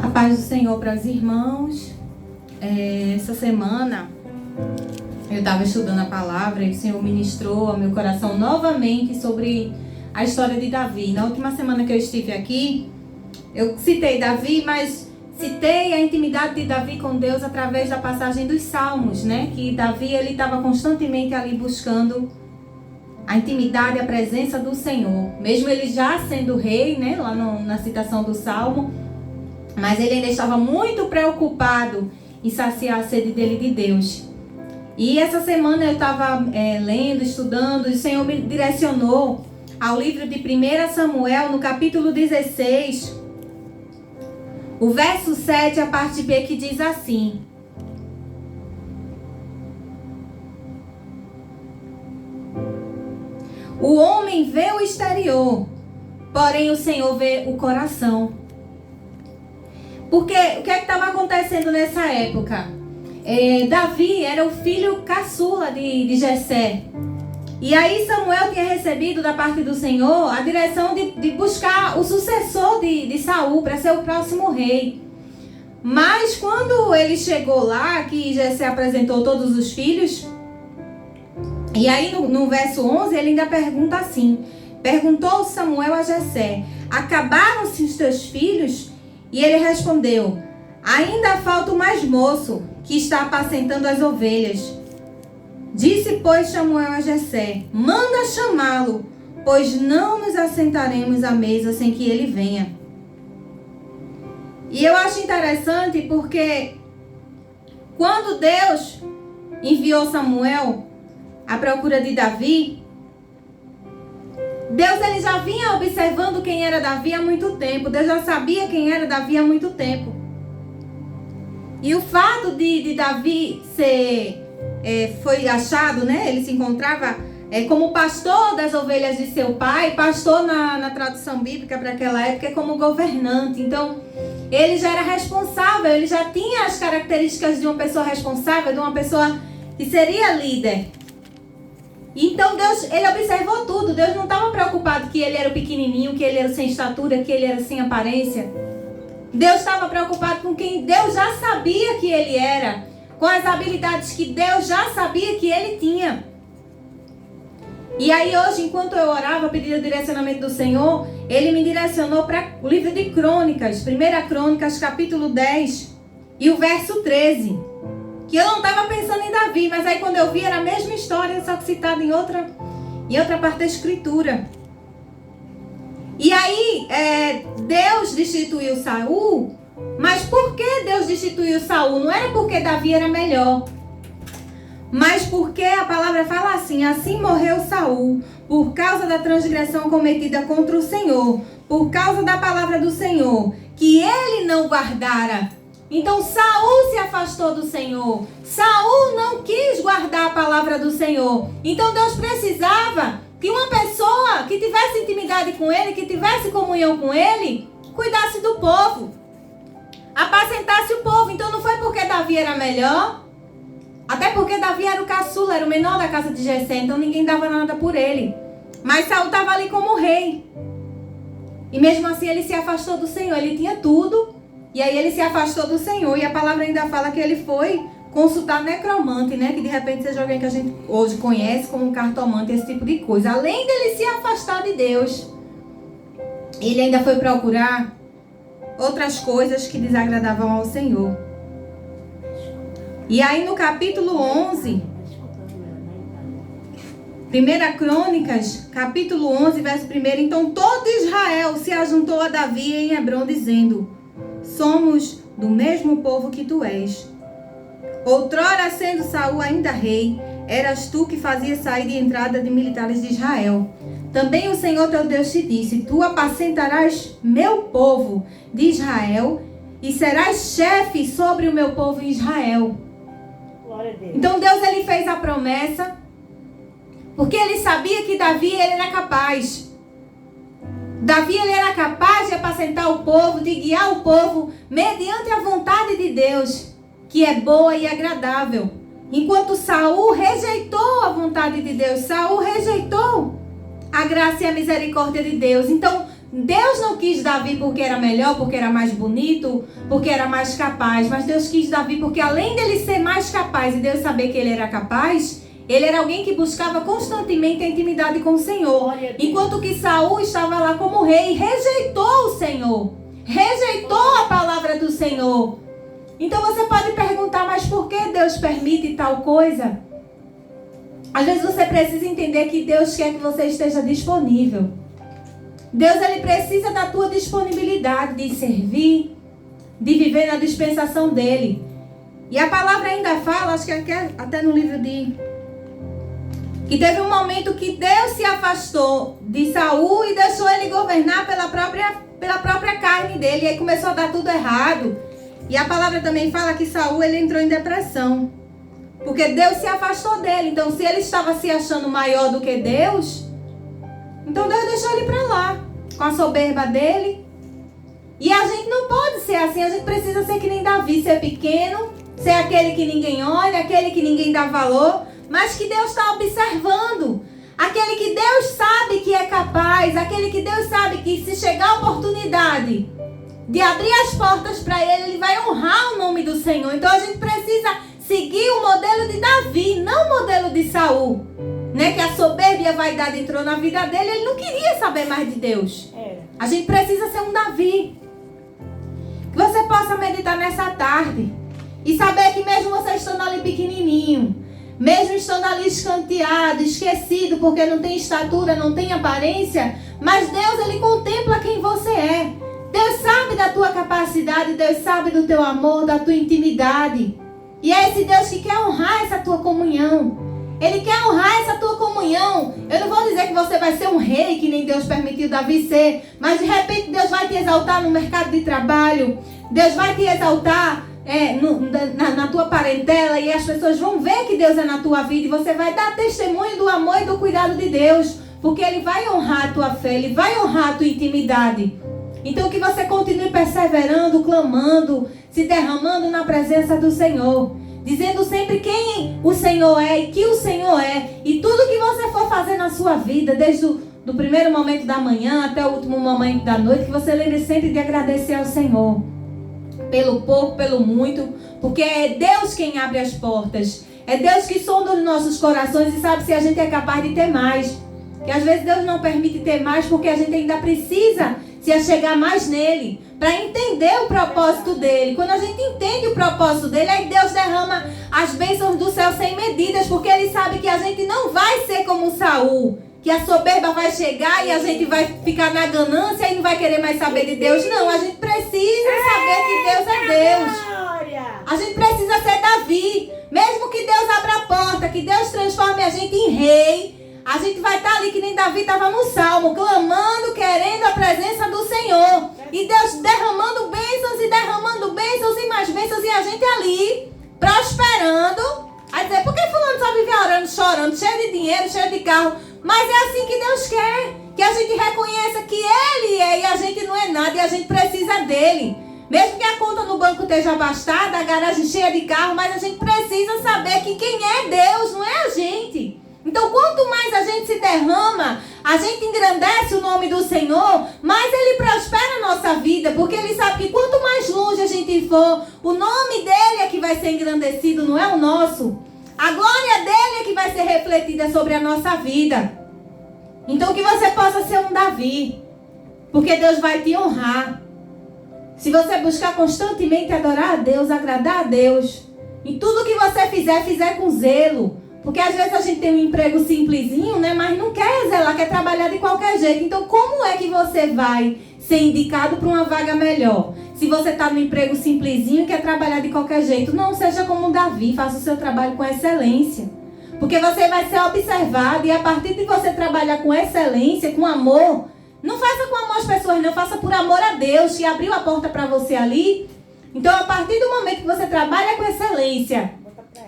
A paz do Senhor para os irmãos. Essa semana eu estava estudando a palavra e o Senhor ministrou ao meu coração novamente sobre a história de Davi. Na última semana que eu estive aqui, eu citei Davi, mas citei a intimidade de Davi com Deus através da passagem dos Salmos, né? Que Davi, ele estava constantemente ali buscando a intimidade e a presença do Senhor. Mesmo ele já sendo rei, né? Lá na citação do Salmo, mas ele ainda estava muito preocupado em saciar a sede dele de Deus. E essa semana eu estava lendo, estudando, e o Senhor me direcionou ao livro de 1 Samuel, no capítulo 16, o verso 7, a parte B, que diz assim: o homem vê o exterior, porém o Senhor vê o coração. Porque o que é que estava acontecendo nessa época? Davi era o filho caçula de Jessé. E aí Samuel tinha recebido da parte do Senhor a direção de buscar o sucessor de Saul para ser o próximo rei. Mas quando ele chegou lá, que Jessé apresentou todos os filhos, e aí no verso 11 ele ainda pergunta assim: perguntou Samuel a Jessé: acabaram-se os teus filhos? E ele respondeu: ainda falta o mais moço, que está apacentando as ovelhas. Disse, pois, Samuel a Jessé: manda chamá-lo, pois não nos assentaremos à mesa sem que ele venha. E eu acho interessante porque quando Deus enviou Samuel à procura de Davi, Deus ele já vinha observando quem era Davi há muito tempo. Deus já sabia quem era Davi há muito tempo. E o fato de Davi foi achado, né? Ele se encontrava como pastor das ovelhas de seu pai. Pastor na tradução bíblica para aquela época é como governante. Então, ele já era responsável. Ele já tinha as características de uma pessoa responsável, de uma pessoa que seria líder. Então Deus, ele observou tudo. Deus não estava preocupado que ele era o pequenininho, que ele era sem estatura, que ele era sem aparência. Deus estava preocupado com quem Deus já sabia que ele era, com as habilidades que Deus já sabia que ele tinha. E aí hoje, enquanto eu orava, pedindo o direcionamento do Senhor, ele me direcionou para o livro de Crônicas, 1 Crônicas, capítulo 10, e o verso 13. Que eu não estava pensando em Davi, mas aí quando eu vi era a mesma história, só que citada em outra parte da escritura. E aí Deus destituiu Saul, mas por que Deus destituiu Saul? Não era porque Davi era melhor, mas porque a palavra fala assim: assim morreu Saul, por causa da transgressão cometida contra o Senhor, por causa da palavra do Senhor, que ele não guardara. Então Saul se afastou do Senhor. Saul não quis guardar a palavra do Senhor. Então Deus precisava que uma pessoa que tivesse intimidade com ele, que tivesse comunhão com ele, cuidasse do povo, apacentasse o povo. Então não foi porque Davi era melhor, até porque Davi era o caçula, era o menor da casa de Jessé, então ninguém dava nada por ele. Mas Saul estava ali como rei. E mesmo assim ele se afastou do Senhor. Ele tinha tudo. E aí ele se afastou do Senhor. E a palavra ainda fala que ele foi consultar necromante, né? Que de repente seja alguém que a gente hoje conhece como um cartomante, esse tipo de coisa. Além dele se afastar de Deus, ele ainda foi procurar outras coisas que desagradavam ao Senhor. E aí no capítulo 11, 1 Crônicas, capítulo 11, verso 1. Então todo Israel se ajuntou a Davi em Hebrom, dizendo: somos do mesmo povo que tu és. Outrora, sendo Saul ainda rei, eras tu que fazias saída e entrada de militares de Israel. Também o Senhor teu Deus te disse: tu apacentarás meu povo de Israel e serás chefe sobre o meu povo Israel. Glória a Deus. Então Deus ele fez a promessa, porque ele sabia que Davi ele era capaz. Davi ele era capaz de apacentar o povo, de guiar o povo mediante a vontade de Deus, que é boa e agradável. Enquanto Saul rejeitou a vontade de Deus, Saul rejeitou a graça e a misericórdia de Deus. Então, Deus não quis Davi porque era melhor, porque era mais bonito, porque era mais capaz. Mas Deus quis Davi porque além dele ser mais capaz e Deus saber que ele era capaz, ele era alguém que buscava constantemente a intimidade com o Senhor. Enquanto que Saul estava lá como rei e rejeitou o Senhor. Rejeitou a palavra do Senhor. Então você pode perguntar, mas por que Deus permite tal coisa? Às vezes você precisa entender que Deus quer que você esteja disponível. Deus, ele precisa da tua disponibilidade de servir, de viver na dispensação dele. E a palavra ainda fala, acho que até no livro que teve um momento que Deus se afastou de Saul e deixou ele governar pela própria carne dele. E aí começou a dar tudo errado. E a palavra também fala que Saul, ele entrou em depressão. Porque Deus se afastou dele. Então, se ele estava se achando maior do que Deus, então Deus deixou ele para lá, com a soberba dele. E a gente não pode ser assim. A gente precisa ser que nem Davi, ser pequeno, ser aquele que ninguém olha, aquele que ninguém dá valor, mas que Deus está observando. Aquele que Deus sabe que é capaz, aquele que Deus sabe que se chegar a oportunidade de abrir as portas para ele, ele vai honrar o nome do Senhor. Então a gente precisa seguir o modelo de Davi, não o modelo de Saul, né? Que a soberba e a vaidade entrou na vida dele, ele não queria saber mais de Deus. A gente precisa ser um Davi. Que você possa meditar nessa tarde e saber que mesmo você estando ali pequenininho, mesmo estando ali escanteado, esquecido, porque não tem estatura, não tem aparência, mas Deus, ele contempla quem você é. Deus sabe da tua capacidade, Deus sabe do teu amor, da tua intimidade. E é esse Deus que quer honrar essa tua comunhão. Ele quer honrar essa tua comunhão. Eu não vou dizer que você vai ser um rei, que nem Deus permitiu Davi ser, mas de repente Deus vai te exaltar no mercado de trabalho. Deus vai te exaltar na tua parentela, e as pessoas vão ver que Deus é na tua vida, e você vai dar testemunho do amor e do cuidado de Deus, porque Ele vai honrar a tua fé, Ele vai honrar a tua intimidade. Então que você continue perseverando, clamando, se derramando na presença do Senhor, dizendo sempre quem o Senhor é e que o Senhor é, e tudo que você for fazer na sua vida, desde do primeiro momento da manhã até o último momento da noite, que você lembre sempre de agradecer ao Senhor pelo pouco, pelo muito, porque é Deus quem abre as portas, é Deus que sonda os nossos corações e sabe se a gente é capaz de ter mais. Que às vezes Deus não permite ter mais porque a gente ainda precisa se achegar mais nele, para entender o propósito dele. Quando a gente entende o propósito dele, aí Deus derrama as bênçãos do céu sem medidas, porque ele sabe que a gente não vai ser como Saul, que a soberba vai chegar e a gente vai ficar na ganância e não vai querer mais saber de Deus. Não, a gente precisa saber que Deus é Deus. A gente precisa ser Davi. Mesmo que Deus abra a porta, que Deus transforme a gente em rei, a gente vai estar ali que nem Davi estava no Salmo, clamando, querendo a presença do Senhor. E Deus derramando bênçãos e mais bênçãos, e a gente ali, prosperando. Aí dizer, por que fulano só vive orando, chorando, cheio de dinheiro, cheio de carro? Mas é assim que Deus quer, que a gente reconheça que Ele é e a gente não é nada, e a gente precisa dele. Mesmo que a conta no banco esteja abastada, a garagem cheia de carro, mas a gente precisa saber que quem é Deus não é a gente. Então, quanto mais a gente se derrama, a gente engrandece o nome do Senhor, mais Ele prospera a nossa vida, porque Ele sabe que quanto mais longe a gente for, o nome dEle é que vai ser engrandecido, não é o nosso. A glória dEle é que vai ser refletida sobre a nossa vida. Então, que você possa ser um Davi, porque Deus vai te honrar. Se você buscar constantemente adorar a Deus, agradar a Deus, em tudo que você fizer com zelo. Porque às vezes a gente tem um emprego simplesinho, né? Mas não quer zelar, quer trabalhar de qualquer jeito. Então, como é que você vai ser indicado para uma vaga melhor? Se você está no emprego simplesinho e quer trabalhar de qualquer jeito, não seja como Davi, faça o seu trabalho com excelência. Porque você vai ser observado, e a partir de você trabalhar com excelência, com amor, não faça com amor às pessoas, não, faça por amor a Deus, que abriu a porta para você ali. Então, a partir do momento que você trabalha com excelência,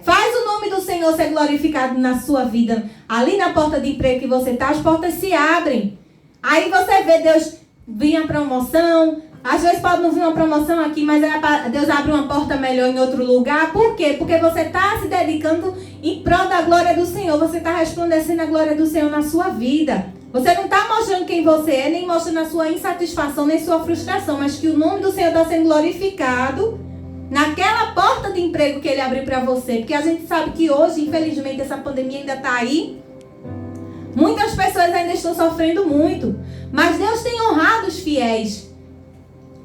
faz o nome do Senhor ser glorificado na sua vida. Ali na porta de emprego que você está, as portas se abrem. Aí você vê Deus vir a promoção. Às vezes pode não vir uma promoção aqui, mas Deus abre uma porta melhor em outro lugar. Por quê? Porque você está se dedicando em prol da glória do Senhor. Você está resplandecendo a glória do Senhor na sua vida. Você não está mostrando quem você é, nem mostrando a sua insatisfação, nem sua frustração, mas que o nome do Senhor está sendo glorificado naquela porta de emprego que Ele abriu para você. Porque a gente sabe que hoje, infelizmente, essa pandemia ainda está aí. Muitas pessoas ainda estão sofrendo muito. Mas Deus tem honrado os fiéis.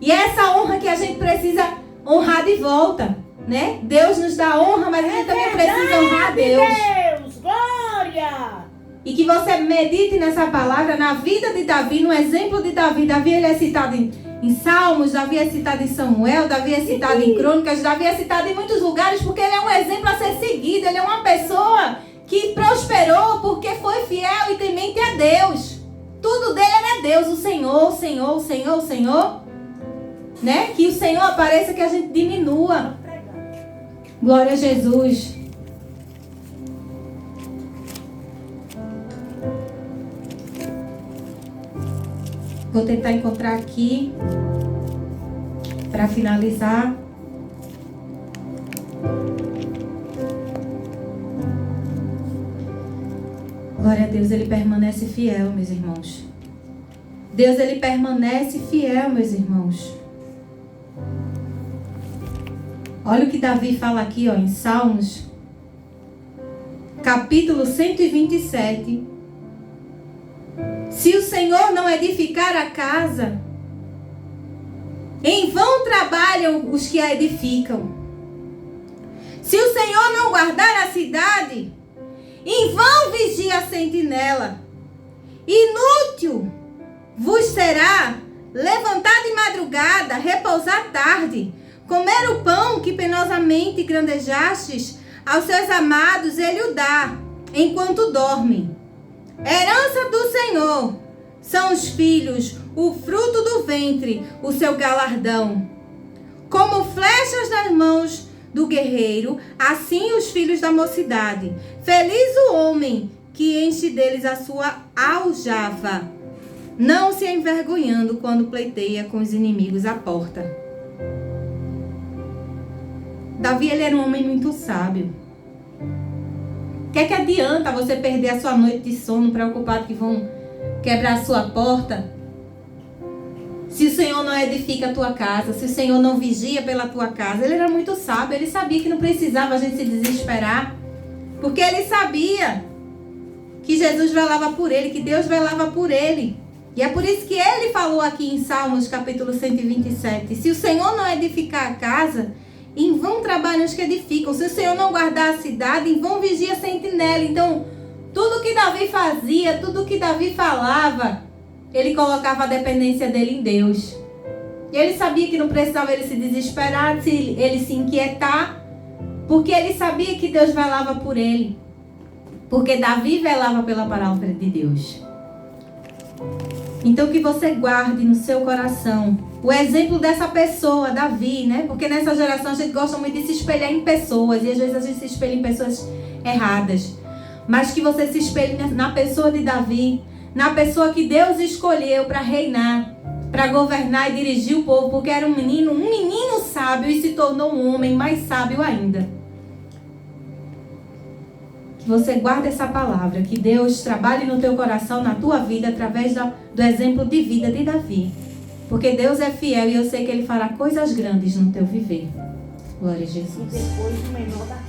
E é essa honra que a gente precisa honrar de volta, né? Deus nos dá honra, mas a gente também precisa honrar a Deus. Deus, glória! E que você medite nessa palavra, na vida de Davi, no exemplo de Davi. Davi ele é citado em Salmos, Davi é citado em Samuel, Davi é citado em Crônicas, Davi é citado em muitos lugares, porque ele é um exemplo a ser seguido. Ele é uma pessoa que prosperou porque foi fiel e temente a Deus. Tudo dele era Deus, o Senhor, o Senhor, o Senhor, o Senhor. Né? Que o Senhor apareça, que a gente diminua. Glória a Jesus. Vou tentar encontrar aqui para finalizar. Glória a Deus, Ele permanece fiel, meus irmãos. Deus, Ele permanece fiel, meus irmãos. Olha o que Davi fala aqui, ó, em Salmos, capítulo 127. Se o Senhor não edificar a casa, em vão trabalham os que a edificam. Se o Senhor não guardar a cidade, em vão vigia a sentinela. Inútil vos será levantar de madrugada, repousar tarde, comer o pão que penosamente grandejastes, aos seus amados ele o dá, enquanto dormem. Herança do Senhor são os filhos, o fruto do ventre, o seu galardão. Como flechas nas mãos do guerreiro, assim os filhos da mocidade. Feliz o homem que enche deles a sua aljava, não se envergonhando quando pleiteia com os inimigos à porta. Davi, ele era um homem muito sábio. O que adianta você perder a sua noite de sono preocupado que vão quebrar a sua porta? Se o Senhor não edifica a tua casa, se o Senhor não vigia pela tua casa. Ele era muito sábio, ele sabia que não precisava a gente se desesperar. Porque ele sabia que Jesus velava por ele, que Deus velava por ele. E é por isso que ele falou aqui em Salmos, capítulo 127. Se o Senhor não edificar a casa, em vão trabalham os que edificam. Se o Senhor não guardar a cidade, em vão vigia a sentinela. Então, tudo que Davi fazia, tudo que Davi falava, ele colocava a dependência dele em Deus. E ele sabia que não precisava ele se desesperar, ele se inquietar, porque ele sabia que Deus velava por ele. Porque Davi velava pela palavra de Deus. Então que você guarde no seu coração o exemplo dessa pessoa, Davi, né? Porque nessa geração a gente gosta muito de se espelhar em pessoas. E às vezes a gente se espelha em pessoas erradas. Mas que você se espelhe na pessoa de Davi, na pessoa que Deus escolheu para reinar, para governar e dirigir o povo. Porque era um menino sábio e se tornou um homem mais sábio ainda. Que você guarde essa palavra, que Deus trabalhe no teu coração, na tua vida, através do exemplo de vida de Davi. Porque Deus é fiel e eu sei que Ele fará coisas grandes no teu viver. Glória a Jesus. E depois o menor da